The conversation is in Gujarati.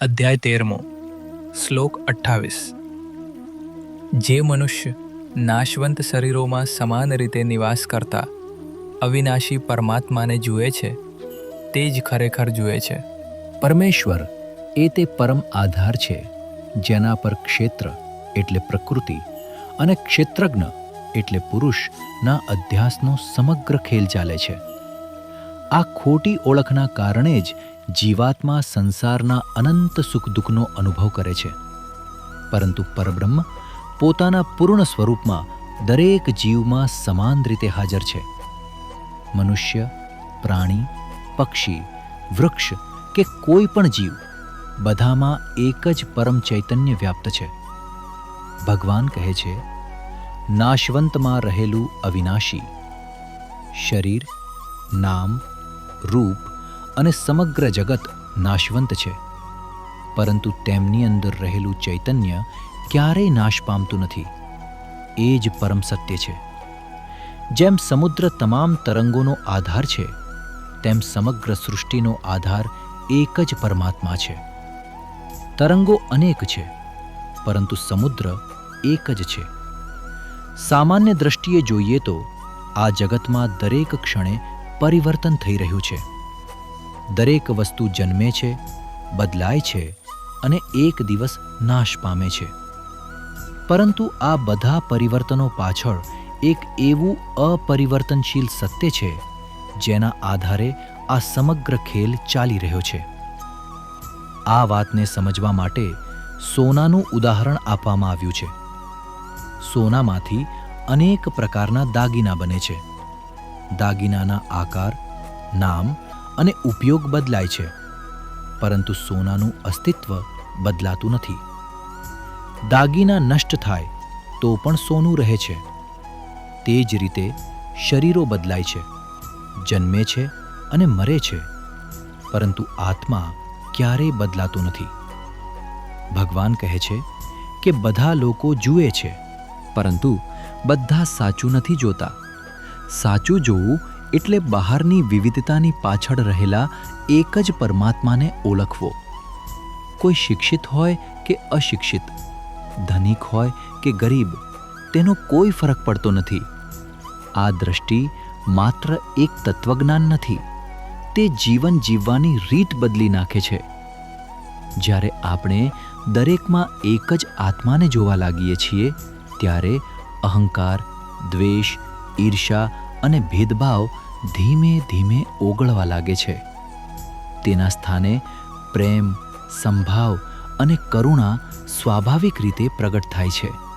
અધ્યાય 13 શ્લોક 28 જે મનુષ્ય નાશવંત શરીરોમાં સમાન રીતે નિવાસ કરતા અવિનાશી પરમાત્માને જુએ છે તે જ ખરેખર જુએ છે. પરમેશ્વર એ તે પરમ આધાર છે જેના પર ક્ષેત્ર એટલે પ્રકૃતિ અને ક્ષેત્રજ્ઞ એટલે પુરુષના અધ્યાસનો સમગ્ર ખેલ ચાલે છે. આ ખોટી ઓળખના કારણે જ જીવાત્મા સંસારના અનંત સુખ દુઃખનો અનુભવ કરે છે. પરંતુ પરબ્રહ્મ પોતાના પૂર્ણ સ્વરૂપમાં દરેક જીવમાં સમાન રીતે હાજર છે. મનુષ્ય, પ્રાણી, પક્ષી, વૃક્ષ કે કોઈ પણ જીવ બધામાં એક જ પરમ ચૈતન્ય વ્યાપ્ત છે. ભગવાન કહે છે, નાશવંતમાં રહેલું અવિનાશી શરીર, નામ, રૂપ અને સમગ્ર જગત નાશવંત છે, પરંતુ તેમની અંદર રહેલું ચૈતન્ય ક્યારેય નાશ પામતું નથી. એ જ પરમ સત્ય છે. જેમ સમુદ્ર તમામ તરંગોનો આધાર છે, તેમ સમગ્ર સૃષ્ટિનો આધાર એક જ પરમાત્મા છે. તરંગો અનેક છે, પરંતુ સમુદ્ર એક જ છે. સામાન્ય દ્રષ્ટિએ જોઈએ તો આ જગતમાં દરેક ક્ષણે પરિવર્તન થઈ રહ્યું છે. દરેક વસ્તુ જન્મે છે, બદલાય છે અને એક દિવસ નાશ પામે છે. પરંતુ આ બધા પરિવર્તનો પાછળ એક એવું અપરિવર્તનશીલ સત્ય છે જેના આધારે આ સમગ્ર ખેલ ચાલી રહ્યો છે. આ વાતને સમજવા માટે સોનાનું ઉદાહરણ આપવામાં આવ્યું છે. સોનામાંથી અનેક પ્રકારના દાગીના બને છે. દાગીનાના આકાર, નામ અને ઉપયોગ બદલાય છે, પરંતુ સોનાનું અસ્તિત્વ બદલાતું નથી. દાગીના નષ્ટ થાય તો પણ સોનું રહે છે. તે જ રીતે શરીરો બદલાય છે, જન્મે છે અને મરે છે, પરંતુ આત્મા ક્યારેય બદલાતો નથી. ભગવાન કહે છે કે બધા લોકો જુએ છે, પરંતુ બધા સાચું નથી જોતા. સાચું જોવું એટલે બહારની વિવિધતાની પાછળ રહેલા એક જ પરમાત્માને ઓળખવો. કોઈ શિક્ષિત હોય કે અશિક્ષિત, ધનિક હોય કે ગરીબ, તેનો કોઈ ફરક પડતો નથી. આ દ્રષ્ટિ માત્ર એક તત્વજ્ઞાન નથી, તે જીવન જીવવાની રીત બદલી નાખે છે. જ્યારે આપણે દરેકમાં એક જ આત્માને જોવા લાગીએ છીએ, ત્યારે અહંકાર, દ્વેષ, ઈર્ષા અને ભેદભાવ ધીમે ધીમે ઓગળવા લાગે છે. તેના સ્થાને પ્રેમ, સંભાવ અને કરુણા સ્વાભાવિક રીતે પ્રગટ થાય છે.